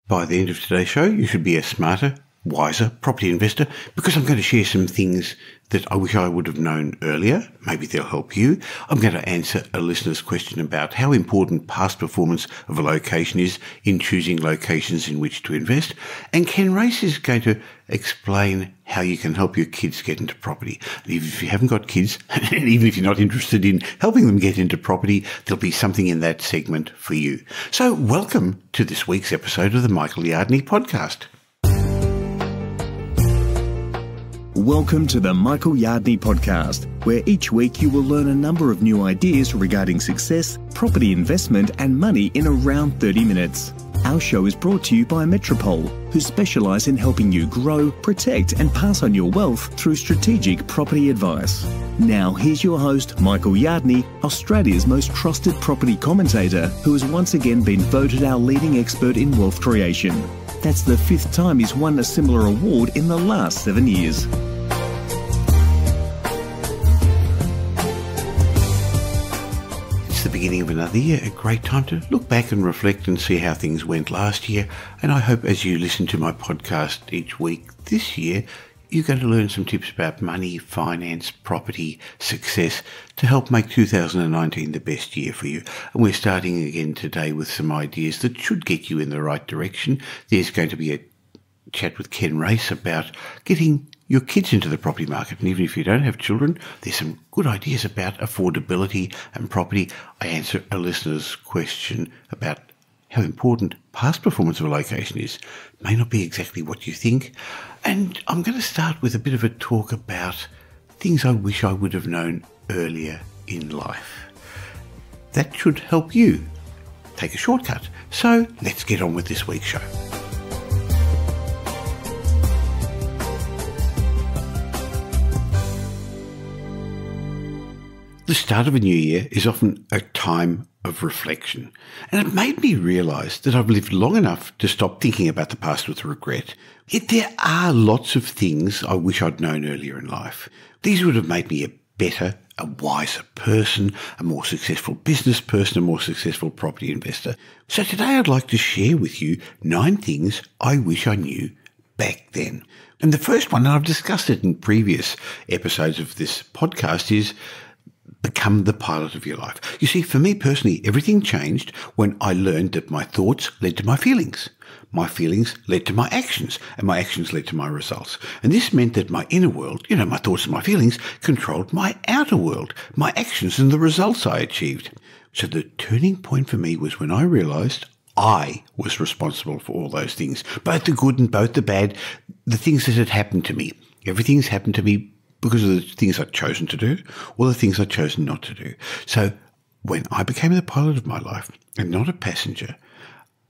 By the end of today's show, you should be a smarter, wiser property investor, because I'm going to share some things that I wish I would have known earlier. Maybe they'll help you. I'm going to answer a listener's question about how important past performance of a location is in choosing locations in which to invest. And Ken Race is going to explain how you can help your kids get into property. And even if you haven't got kids, and even if you're not interested in helping them get into property, there'll be something in that segment for you. So welcome to this week's episode of the Michael Yardney podcast. Welcome to the Michael Yardney podcast, where each week you will learn a number of new ideas regarding success, property investment and money in around 30 minutes. Our show is brought to you by Metropole, who specialise in helping you grow, protect and pass on your wealth through strategic property advice. Now here's your host, Michael Yardney, Australia's most trusted property commentator, who has once again been voted our leading expert in wealth creation. That's the 5th time he's won a similar award in the last 7 years. It's the beginning of another year, a great time to look back and reflect and see how things went last year. And I hope as you listen to my podcast each week this year, you're going to learn some tips about money, finance, property, success to help make 2019 the best year for you. And we're starting again today with some ideas that should get you in the right direction. There's going to be a chat with Ken Race about getting your kids into the property market. And even if you don't have children, there's some good ideas about affordability and property. I answer a listener's question about how important past performance of a location is. It may not be exactly what you think. And I'm going to start with a bit of a talk about things I wish I would have known earlier in life. That should help you take a shortcut. So let's get on with this week's show. The start of a new year is often a time of reflection, and it made me realise that I've lived long enough to stop thinking about the past with regret. Yet there are lots of things I wish I'd known earlier in life. These would have made me a better, a wiser person, a more successful business person, a more successful property investor. So today I'd like to share with you 9 things I wish I knew back then. And the first one, and I've discussed it in previous episodes of this podcast, is become the pilot of your life. You see, for me personally, everything changed when I learned that my thoughts led to my feelings. My feelings led to my actions, and my actions led to my results. And this meant that my inner world, my thoughts and my feelings, controlled my outer world, my actions and the results I achieved. So the turning point for me was when I realized I was responsible for all those things, both the good and both the bad, the things that had happened to me. Everything's happened to me because of the things I'd chosen to do or the things I'd chosen not to do. So when I became the pilot of my life and not a passenger,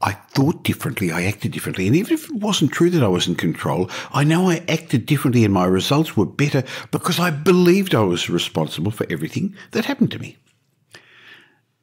I thought differently, I acted differently. And even if it wasn't true that I was in control, I know I acted differently and my results were better because I believed I was responsible for everything that happened to me.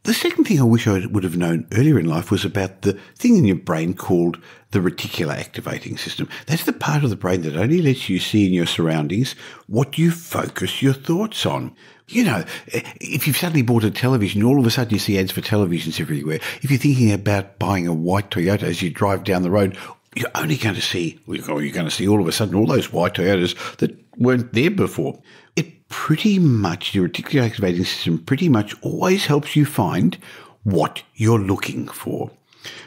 The second thing I wish I would have known earlier in life was about the thing in your brain called the reticular activating system. That's the part of the brain that only lets you see in your surroundings what you focus your thoughts on. If you've suddenly bought a television, all of a sudden you see ads for televisions everywhere. If you're thinking about buying a white Toyota as you drive down the road, you're going to see all of a sudden all those white Toyotas that weren't there before. Your reticular activating system pretty much always helps you find what you're looking for.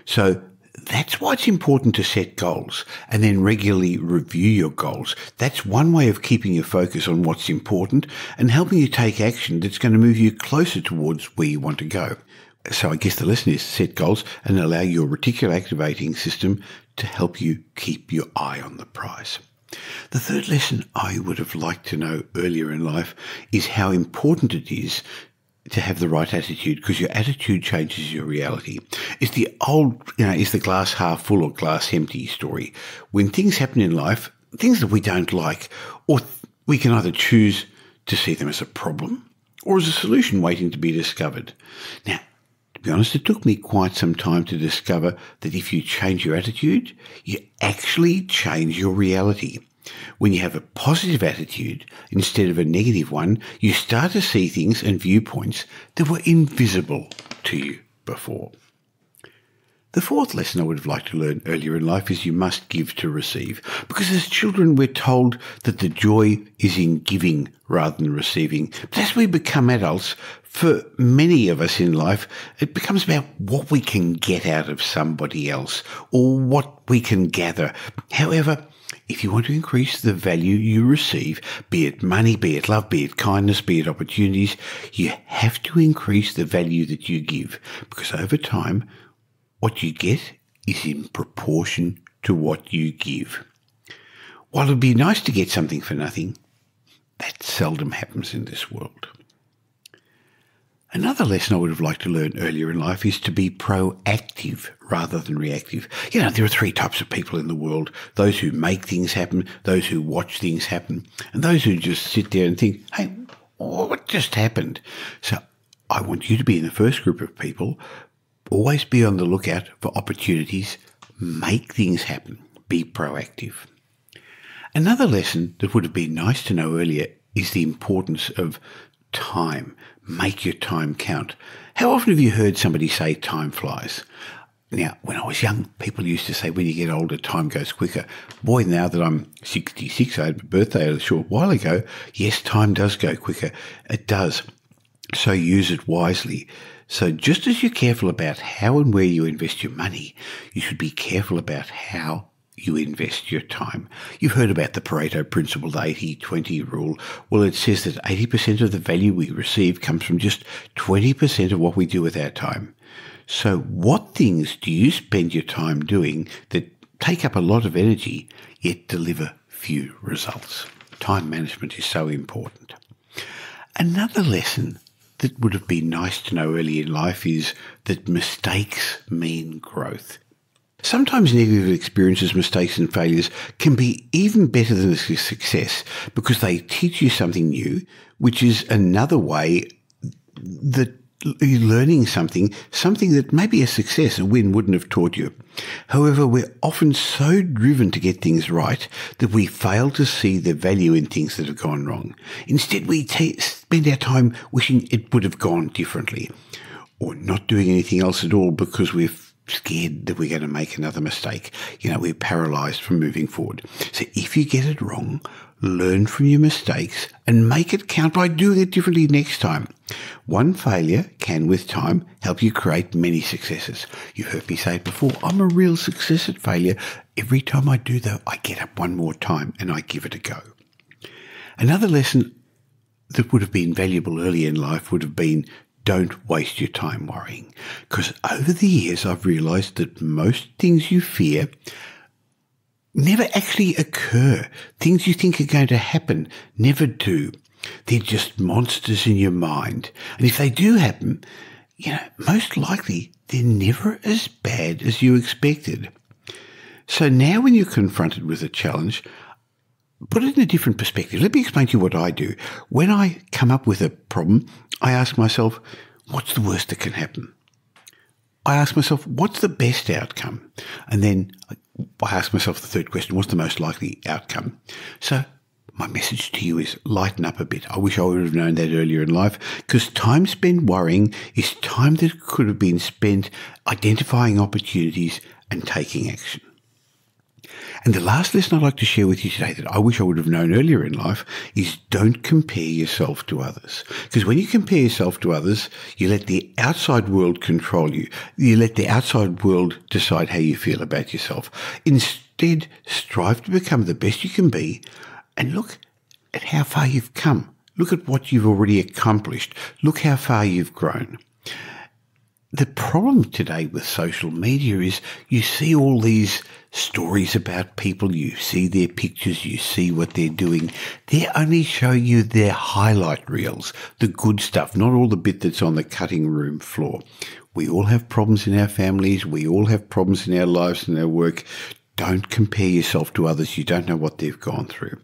So that's why it's important to set goals and then regularly review your goals. That's one way of keeping your focus on what's important and helping you take action that's going to move you closer towards where you want to go. So I guess the lesson is set goals and allow your reticular activating system to help you keep your eye on the prize. The third lesson I would have liked to know earlier in life is how important it is to have the right attitude, because your attitude changes your reality. It's the old, is the glass half full or glass empty story. When things happen in life, things that we don't like, or we can either choose to see them as a problem or as a solution waiting to be discovered. Now, to be honest, it took me quite some time to discover that if you change your attitude, you actually change your reality. When you have a positive attitude instead of a negative one, you start to see things and viewpoints that were invisible to you before. The fourth lesson I would have liked to learn earlier in life is you must give to receive. Because as children, we're told that the joy is in giving rather than receiving. But as we become adults, for many of us in life, it becomes about what we can get out of somebody else or what we can gather. However, if you want to increase the value you receive, be it money, be it love, be it kindness, be it opportunities, you have to increase the value that you give. Because over time, what you get is in proportion to what you give. While it would be nice to get something for nothing, that seldom happens in this world. Another lesson I would have liked to learn earlier in life is to be proactive rather than reactive. You know, there are three types of people in the world: those who make things happen, those who watch things happen, and those who just sit there and think, hey, what just happened? So I want you to be in the first group of people. Always be on the lookout for opportunities. Make things happen. Be proactive. Another lesson that would have been nice to know earlier is the importance of time. Make your time count. How often have you heard somebody say time flies? Now, when I was young, people used to say when you get older, time goes quicker. Boy, now that I'm 66, I had a birthday a short while ago, yes, time does go quicker. It does. So use it wisely. So just as you're careful about how and where you invest your money, you should be careful about how you invest your time. You've heard about the Pareto principle, the 80-20 rule. Well, it says that 80% of the value we receive comes from just 20% of what we do with our time. So what things do you spend your time doing that take up a lot of energy, yet deliver few results? Time management is so important. Another lesson that would have been nice to know early in life is that mistakes mean growth. Sometimes negative experiences, mistakes and failures can be even better than a success because they teach you something new, which is another way that you're learning something that maybe a success, a win, wouldn't have taught you. However, we're often so driven to get things right that we fail to see the value in things that have gone wrong. Instead, we spend our time wishing it would have gone differently, or not doing anything else at all because we're scared that we're going to make another mistake. You know, we're paralyzed from moving forward. So if you get it wrong, learn from your mistakes and make it count by doing it differently next time. One failure can, with time, help you create many successes. You've heard me say it before, I'm a real success at failure. Every time I do, though, I get up one more time and I give it a go. Another lesson that would have been valuable early in life would have been don't waste your time worrying. Because over the years, I've realized that most things you fear never actually occur. Things you think are going to happen never do. They're just monsters in your mind. And if they do happen, you know, most likely they're never as bad as you expected. So now when you're confronted with a challenge, put it in a different perspective. Let me explain to you what I do. When I come up with a problem, I ask myself, what's the worst that can happen? I ask myself, what's the best outcome? And then I ask myself the third question, what's the most likely outcome? So my message to you is lighten up a bit. I wish I would have known that earlier in life, because time spent worrying is time that could have been spent identifying opportunities and taking action. And the last lesson I'd like to share with you today that I wish I would have known earlier in life is don't compare yourself to others. Because when you compare yourself to others, you let the outside world control you. You let the outside world decide how you feel about yourself. Instead, strive to become the best you can be and look at how far you've come. Look at what you've already accomplished. Look how far you've grown. The problem today with social media is you see all these stories about people, you see their pictures, you see what they're doing. They only show you their highlight reels, the good stuff, not all the bit that's on the cutting room floor. We all have problems in our families. We all have problems in our lives and our work. Don't compare yourself to others. You don't know what they've gone through.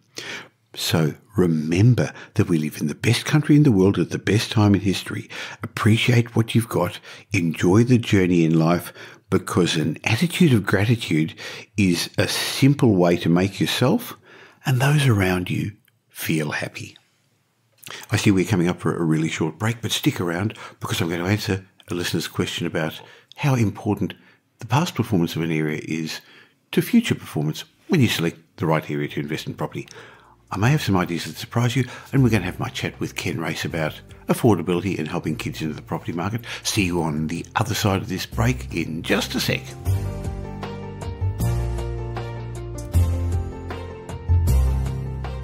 So remember that we live in the best country in the world at the best time in history. Appreciate what you've got. Enjoy the journey in life, because an attitude of gratitude is a simple way to make yourself and those around you feel happy. I see we're coming up for a really short break, but stick around because I'm going to answer a listener's question about how important the past performance of an area is to future performance when you select the right area to invest in property. I may have some ideas that surprise you, and we're going to have my chat with Ken Race about affordability and helping kids into the property market. See you on the other side of this break in just a sec.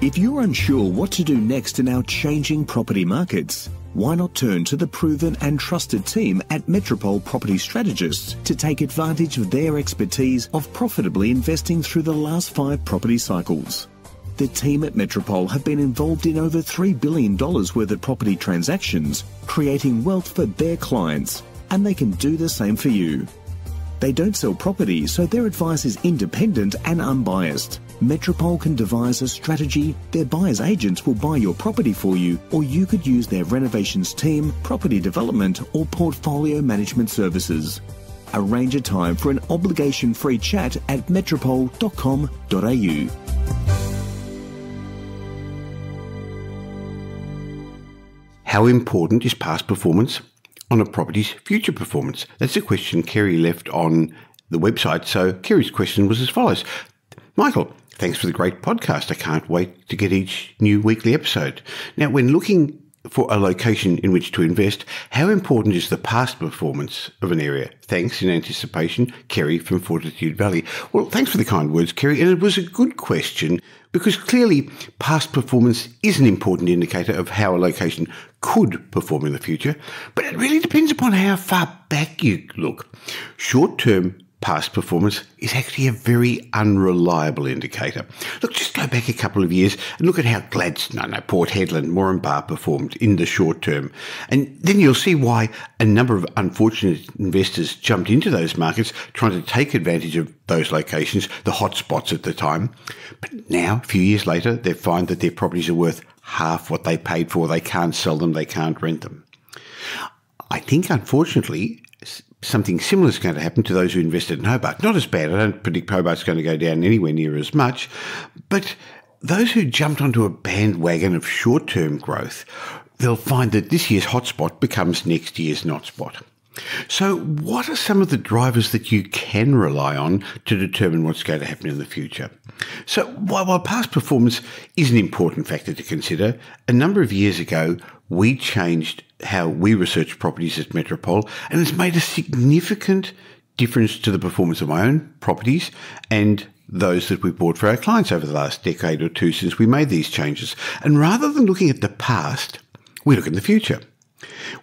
If you're unsure what to do next in our changing property markets, why not turn to the proven and trusted team at Metropole Property Strategists to take advantage of their expertise of profitably investing through the last 5 property cycles. The team at Metropole have been involved in over $3 billion worth of property transactions, creating wealth for their clients, and they can do the same for you. They don't sell property, so their advice is independent and unbiased. Metropole can devise a strategy, their buyer's agents will buy your property for you, or you could use their renovations team, property development, or portfolio management services. Arrange a time for an obligation-free chat at metropole.com.au. How important is past performance on a property's future performance? That's a question Kerry left on the website. So Kerry's question was as follows. Michael, thanks for the great podcast. I can't wait to get each new weekly episode. Now, when looking for a location in which to invest, how important is the past performance of an area? Thanks in anticipation, Kerry from Fortitude Valley. Well, thanks for the kind words, Kerry. And it was a good question because clearly past performance is an important indicator of how a location could perform in the future. But it really depends upon how far back you look. Short-term past performance is actually a very unreliable indicator. Look, just go back a couple of years and look at how Gladstone, Port Hedland, Moranbah performed in the short term. And then you'll see why a number of unfortunate investors jumped into those markets trying to take advantage of those locations, the hot spots at the time. But now, a few years later, they find that their properties are worth half what they paid for. They can't sell them, they can't rent them. I think, unfortunately, something similar is going to happen to those who invested in Hobart. Not as bad. I don't predict Hobart's going to go down anywhere near as much. But those who jumped onto a bandwagon of short-term growth, they'll find that this year's hotspot becomes next year's not spot. So what are some of the drivers that you can rely on to determine what's going to happen in the future? So while past performance is an important factor to consider, a number of years ago, we changed how we research properties at Metropole, and it's made a significant difference to the performance of my own properties and those that we bought for our clients over the last decade or two since we made these changes. And rather than looking at the past, we look in the future.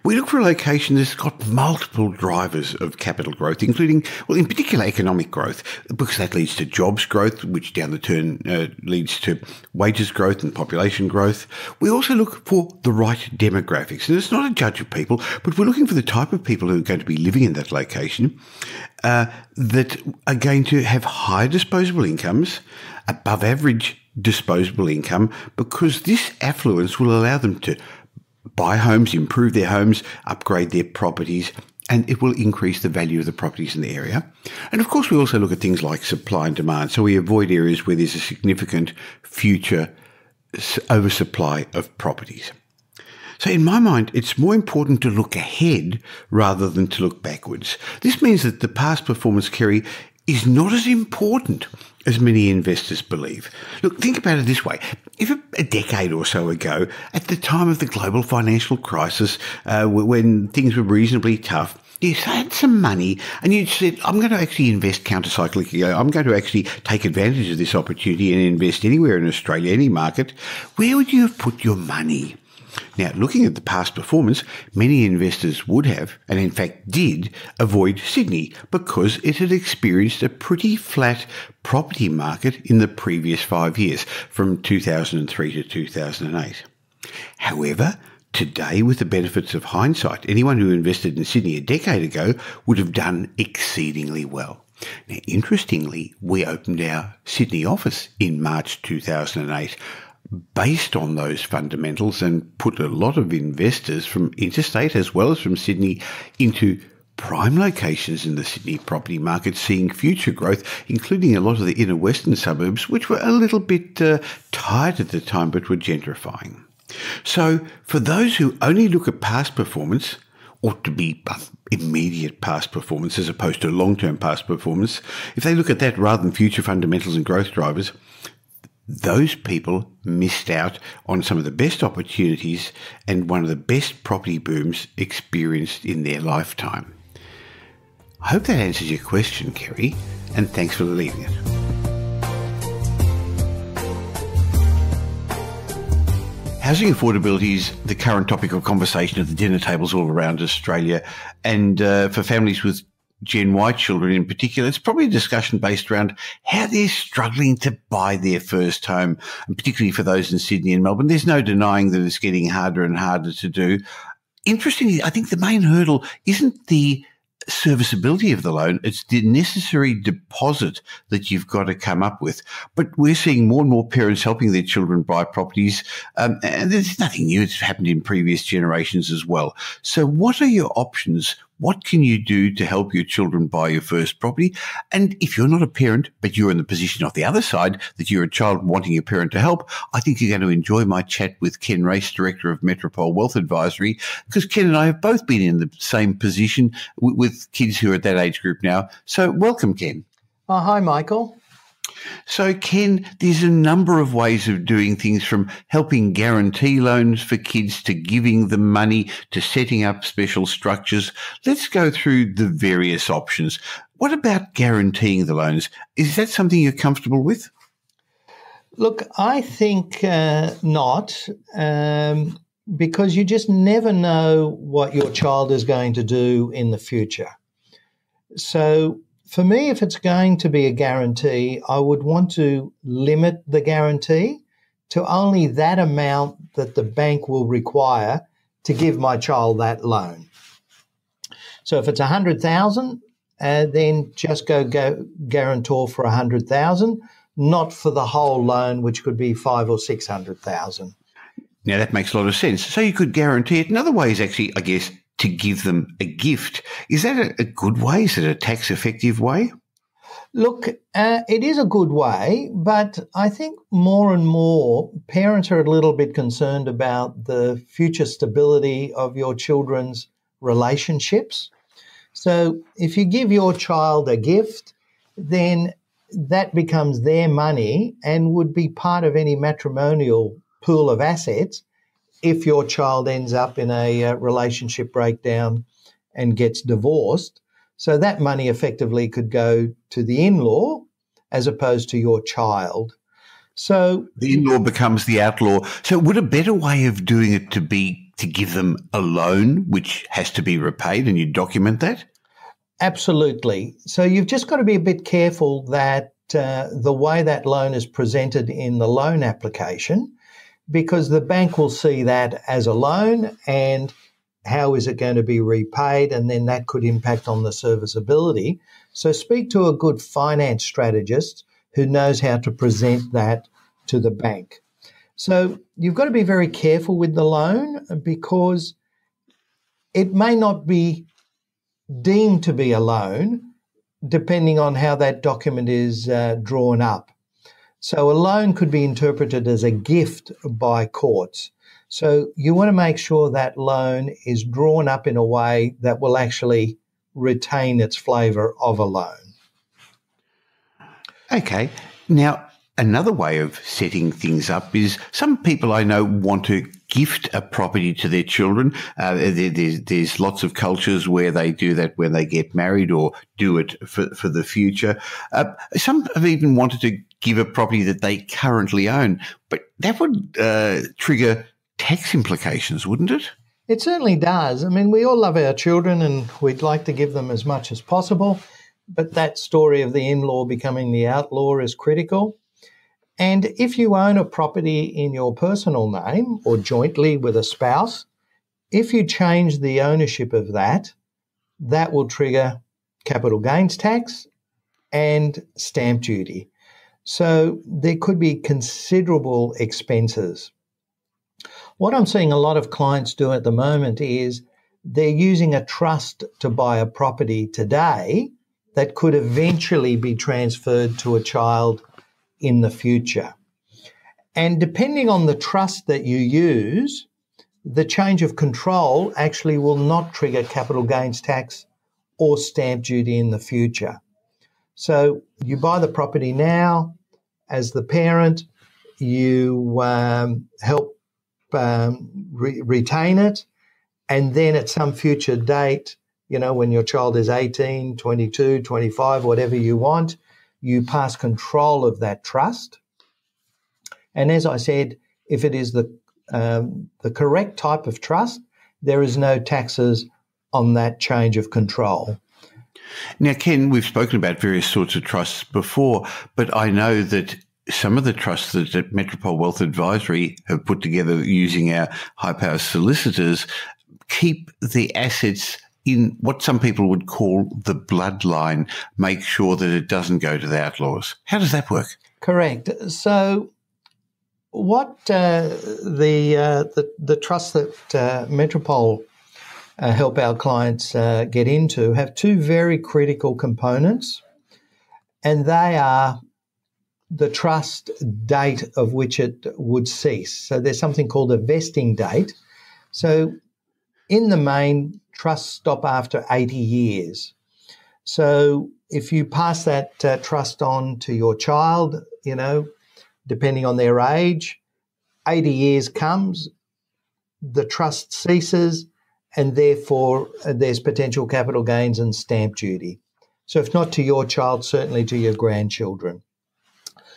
We look for a location that's got multiple drivers of capital growth, including, well, in particular, economic growth, because that leads to jobs growth, which down the turn leads to wages growth and population growth. We also look for the right demographics. And it's not a judge of people, but we're looking for the type of people who are going to be living in that location that are going to have high disposable incomes, above average disposable income, because this affluence will allow them to buy homes, improve their homes, upgrade their properties, and it will increase the value of the properties in the area. And of course, we also look at things like supply and demand. So we avoid areas where there's a significant future oversupply of properties. So in my mind, it's more important to look ahead rather than to look backwards. This means that the past performance, Kerry, is not as important as many investors believe. Look, think about it this way. If a decade or so ago, at the time of the global financial crisis, when things were reasonably tough, you had some money and you said, I'm going to actually invest counter-cyclically. I'm going to actually take advantage of this opportunity and invest anywhere in Australia, any market. Where would you have put your money? Now, looking at the past performance, many investors would have, and in fact did, avoid Sydney because it had experienced a pretty flat property market in the previous 5 years, from 2003 to 2008. However, today, with the benefits of hindsight, anyone who invested in Sydney a decade ago would have done exceedingly well. Now, interestingly, we opened our Sydney office in March 2008, based on those fundamentals, and put a lot of investors from interstate as well as from Sydney into prime locations in the Sydney property market, seeing future growth, including a lot of the inner western suburbs, which were a little bit tired at the time but were gentrifying. So for those who only look at past performance, ought to be immediate past performance as opposed to long-term past performance, if they look at that rather than future fundamentals and growth drivers, those people missed out on some of the best opportunities and one of the best property booms experienced in their lifetime. I hope that answers your question, Kerry, and thanks for leaving it. Housing affordability is the current topic of conversation at the dinner tables all around Australia, and for families with Gen Y children in particular, it's probably a discussion based around how they're struggling to buy their first home, and particularly for those in Sydney and Melbourne. There's no denying that it's getting harder and harder to do. Interestingly, I think the main hurdle isn't the serviceability of the loan, it's the necessary deposit that you've got to come up with. But we're seeing more and more parents helping their children buy properties, and there's nothing new. It's happened in previous generations as well. So what are your options? What can you do to help your children buy your first property? And if you're not a parent, but you're in the position of the other side, that you're a child wanting your parent to help, I think you're going to enjoy my chat with Ken Race, Director of Metropole Wealth Advisory, because Ken and I have both been in the same position with kids who are at that age group now. So welcome, Ken. Oh, hi, Michael. So, Ken, there's a number of ways of doing things, from helping guarantee loans for kids to giving them money to setting up special structures. Let's go through the various options. What about guaranteeing the loans? Is that something you're comfortable with? Look, I think not, because you just never know what your child is going to do in the future. So, for me, if it's going to be a guarantee, I would want to limit the guarantee to only that amount that the bank will require to give my child that loan. So if it's $100,000, then just go guarantor for $100,000, not for the whole loan, which could be $500,000 or $600,000. Now that makes a lot of sense. So you could guarantee it. Another way is actually, I guess, to give them a gift. Is that a good way? Is it a tax-effective way? Look, it is a good way, but I think more and more parents are a little bit concerned about the future stability of your children's relationships. So if you give your child a gift, then that becomes their money and would be part of any matrimonial pool of assets if your child ends up in a relationship breakdown and gets divorced. So that money effectively could go to the in-law as opposed to your child. So the in-law becomes the outlaw. So would a better way of doing it to give them a loan which has to be repaid, and you document that? Absolutely. So you've just got to be a bit careful that the way that loan is presented in the loan application, because the bank will see that as a loan and how is it going to be repaid, and then that could impact on the serviceability. So speak to a good finance strategist who knows how to present that to the bank. So you've got to be very careful with the loan, because it may not be deemed to be a loan depending on how that document is drawn up. So a loan could be interpreted as a gift by courts. So you want to make sure that loan is drawn up in a way that will actually retain its flavour of a loan. Okay. Now, another way of setting things up is some people I know want to gift a property to their children. There's lots of cultures where they do that when they get married or do it for the future. Some have even wanted to give a property that they currently own, but that would trigger tax implications, wouldn't it? It certainly does. I mean, we all love our children and we'd like to give them as much as possible, but that story of the in-law becoming the outlaw is critical. And if you own a property in your personal name or jointly with a spouse, if you change the ownership of that, that will trigger capital gains tax and stamp duty. So there could be considerable expenses. What I'm seeing a lot of clients do at the moment is they're using a trust to buy a property today that could eventually be transferred to a child in the future. And depending on the trust that you use, the change of control actually will not trigger capital gains tax or stamp duty in the future. So you buy the property now as the parent, you help retain it, and then at some future date, when your child is 18, 22, 25, whatever you want, you pass control of that trust. And as I said, if it is the correct type of trust, there is no taxes on that change of control. Now, Ken, we've spoken about various sorts of trusts before, but I know that some of the trusts that Metropole Wealth Advisory have put together using our high-power solicitors keep the assets in what some people would call the bloodline, make sure that it doesn't go to the outlaws. How does that work? Correct. So what the trusts that Metropole help our clients get into have two very critical components, and they are the trust date of which it would cease. So there's something called a vesting date. So in the main, trusts stop after 80 years. So if you pass that trust on to your child, depending on their age, 80 years comes, the trust ceases, and therefore there's potential capital gains and stamp duty. So if not to your child, certainly to your grandchildren.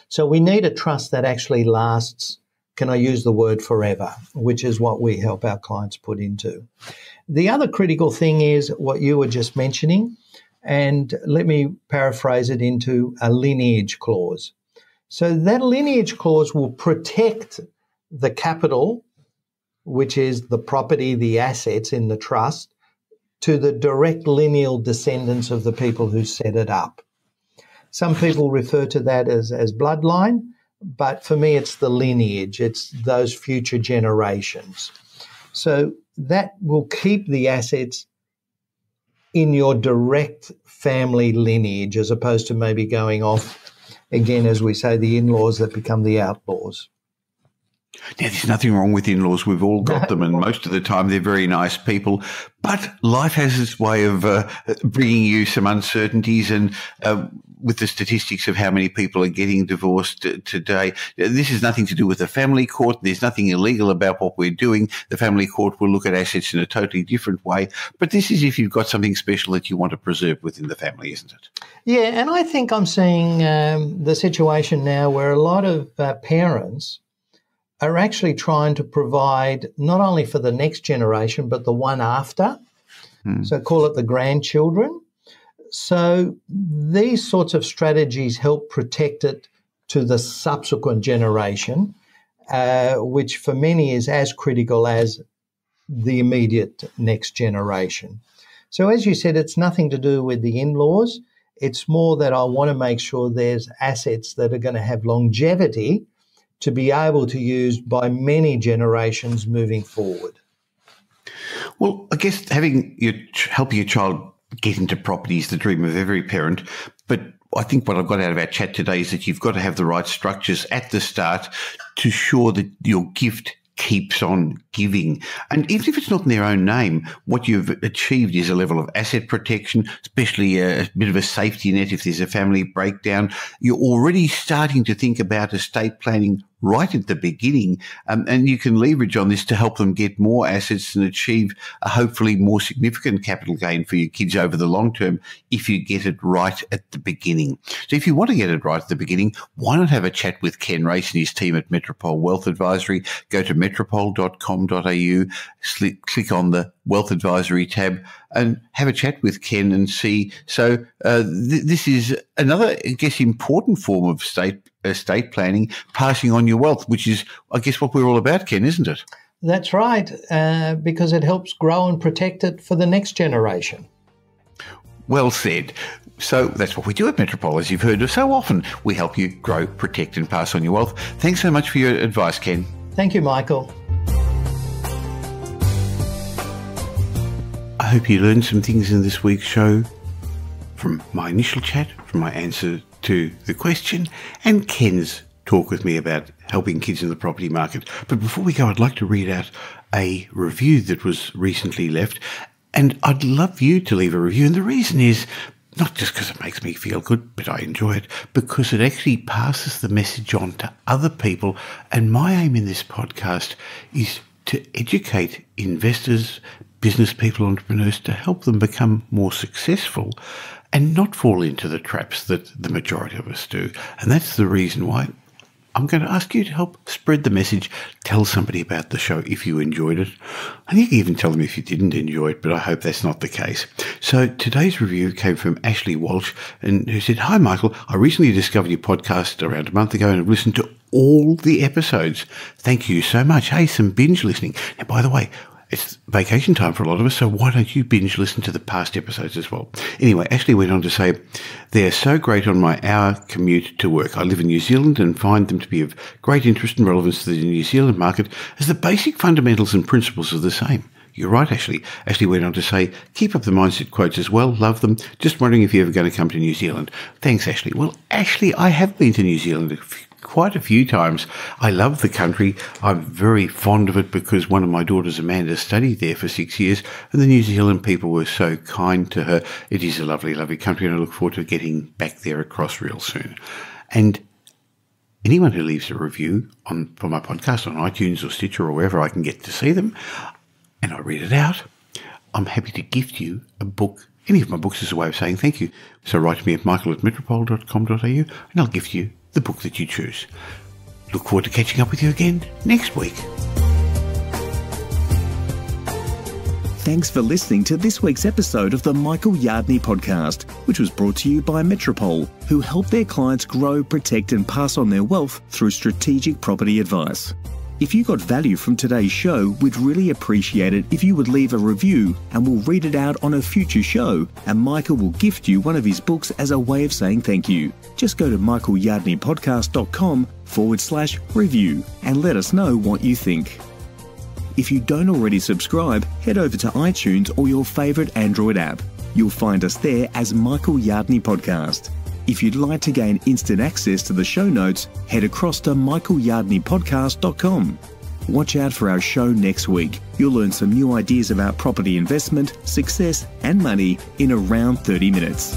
So we need a trust that actually lasts, can I use the word forever, which is what we help our clients put into. The other critical thing is what you were just mentioning, and let me paraphrase it into a lineage clause. So that lineage clause will protect the capital, which is the property, the assets in the trust, to the direct lineal descendants of the people who set it up. Some people refer to that as bloodline, but for me it's the lineage, it's those future generations. So that will keep the assets in your direct family lineage as opposed to maybe going off, again, as we say, the in-laws that become the outlaws. Now, there's nothing wrong with in-laws. We've all got them, and most of the time they're very nice people. But life has its way of bringing you some uncertainties, and with the statistics of how many people are getting divorced today, this has nothing to do with the family court. There's nothing illegal about what we're doing. The family court will look at assets in a totally different way. But this is if you've got something special that you want to preserve within the family, isn't it? Yeah, and I think I'm seeing the situation now where a lot of parents are actually trying to provide not only for the next generation, but the one after. So call it the grandchildren. So these sorts of strategies help protect it to the subsequent generation, which for many is as critical as the immediate next generation. So as you said, it's nothing to do with the in-laws. It's more that I want to make sure there's assets that are going to have longevity to be able to use by many generations moving forward. Well, I guess helping your child get into property is the dream of every parent. But I think what I've got out of our chat today is that you've got to have the right structures at the start to ensure that your gift keeps on giving. And even if it's not in their own name, what you've achieved is a level of asset protection, especially a bit of a safety net if there's a family breakdown. You're already starting to think about estate planning right at the beginning, and you can leverage on this to help them get more assets and achieve a hopefully more significant capital gain for your kids over the long term if you get it right at the beginning. So if you want to get it right at the beginning, why not have a chat with Ken Race and his team at Metropole Wealth Advisory? Go to metropole.com.au, click on the Wealth Advisory tab and have a chat with Ken and see. So this is another, I guess, important form of estate planning, passing on your wealth, which is, I guess, what we're all about, Ken, isn't it? That's right, because it helps grow and protect it for the next generation. Well said. So that's what we do at Metropole, as you've heard so often. We help you grow, protect and pass on your wealth. Thanks so much for your advice, Ken. Thank you, Michael. I hope you learned some things in this week's show from my initial chat, from my answer to the question, and Ken's talk with me about helping kids in the property market. But before we go, I'd like to read out a review that was recently left. And I'd love you to leave a review. And the reason is not just because it makes me feel good, but I enjoy it, because it actually passes the message on to other people. And my aim in this podcast is to educate investors, business people, entrepreneurs, to help them become more successful and not fall into the traps that the majority of us do. And that's the reason why I'm going to ask you to help spread the message. Tell somebody about the show if you enjoyed it. And you can even tell them if you didn't enjoy it, but I hope that's not the case. So today's review came from Ashley Walsh, and who said, "Hi, Michael. I recently discovered your podcast around a month ago and have listened to all the episodes. Thank you so much. Hey, some binge listening. Now, by the way, it's vacation time for a lot of us, so why don't you binge listen to the past episodes as well?" Anyway, Ashley went on to say, "They're so great on my hour commute to work. I live in New Zealand and find them to be of great interest and relevance to the New Zealand market, as the basic fundamentals and principles are the same." You're right, Ashley. Ashley went on to say, "Keep up the mindset quotes as well. Love them. Just wondering if you're ever going to come to New Zealand." Thanks, Ashley. Well, Ashley, I have been to New Zealand quite a few times. I love the country. I'm very fond of it because one of my daughters, Amanda, studied there for 6 years, and the New Zealand people were so kind to her. It is a lovely, lovely country, and I look forward to getting back there across real soon. And anyone who leaves a review for my podcast on iTunes or Stitcher or wherever I can get to see them, and I read it out, I'm happy to gift you a book. Any of my books is a way of saying thank you. So write to me at michael@metropole.com.au and I'll gift you the book that you choose. Look forward to catching up with you again next week. Thanks for listening to this week's episode of the Michael Yardney podcast, which was brought to you by Metropole, who help their clients grow, protect and pass on their wealth through strategic property advice. If you got value from today's show, we'd really appreciate it if you would leave a review, and we'll read it out on a future show, and Michael will gift you one of his books as a way of saying thank you. Just go to michaelyardneypodcast.com/review and let us know what you think. If you don't already subscribe, head over to iTunes or your favourite Android app. You'll find us there as Michael Yardney Podcast. If you'd like to gain instant access to the show notes, head across to michaelyardneypodcast.com. Watch out for our show next week. You'll learn some new ideas about property investment, success and money in around 30 minutes.